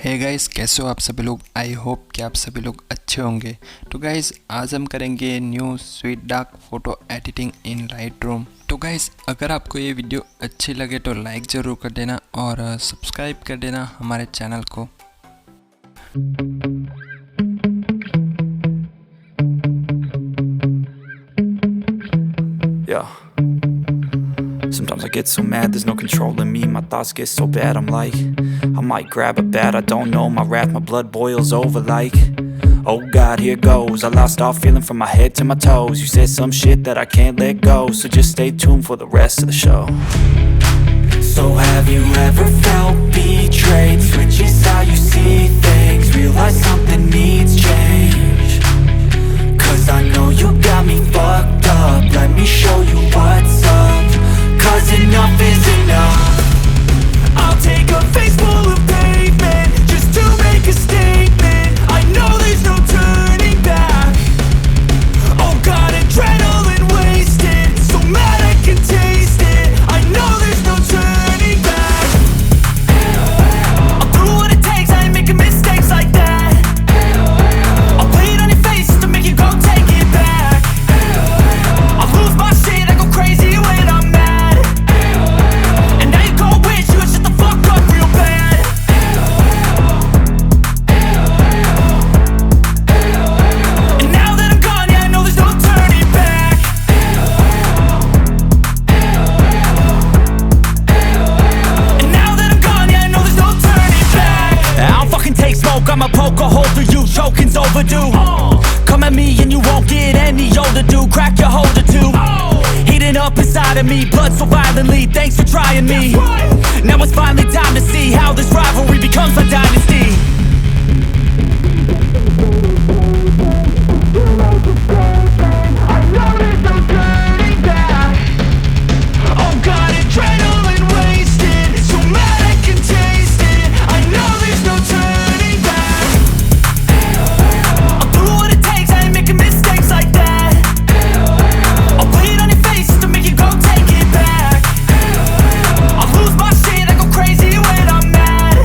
Hey guys, कैसे हो आप सभी लोग। आई होप कि आप सभी लोग अच्छे होंगे। तो गाइस, आज हम करेंगे new sweet dark photo editing in Lightroom. तो गाइस, अगर आपको ये वीडियो अच्छी लगे तो लाइक ज़रूर कर देना और सब्सक्राइब कर देना हमारे चैनल को। Sometimes I get so mad, there's no controlling me. My thoughts get so bad, I'm like, I might grab a bat, I don't know. My wrath, my blood boils over like, oh God, here goes. I lost all feeling from my head to my toes. You said some shit that I can't let go, so just stay tuned for the rest of the show. So have you ever felt betrayed? Switches how you see things, realize something needs change. Cause I know you got me fucked up, let me show you what's up. Cause enough is enough. I'll take a face full of pavement just to make a statement. I know there's no turning back. Oh God, adrenaline wasted, so mad I can taste it. I know there's no turning back. I'll do what it takes, I ain't making mistakes like that. I'll play it on your face to make you go take it back. I'll lose my shit, I go crazy when I'm mad. I'ma poke a hole through you, choking's overdue. Come at me and you won't get any older, dude. Crack your holder too. Heating up inside of me, blood so violently. Thanks for trying me. Now it's finally time to see how this rivalry becomes a dynasty. I know there's no turning back. Oh God, adrenaline wasted, so mad I can taste it. I know there's no turning back. I'll do what it takes, I ain't making mistakes like that. I'll play it on your face to make you go take it back. I'll lose my shit, I go crazy when I'm mad.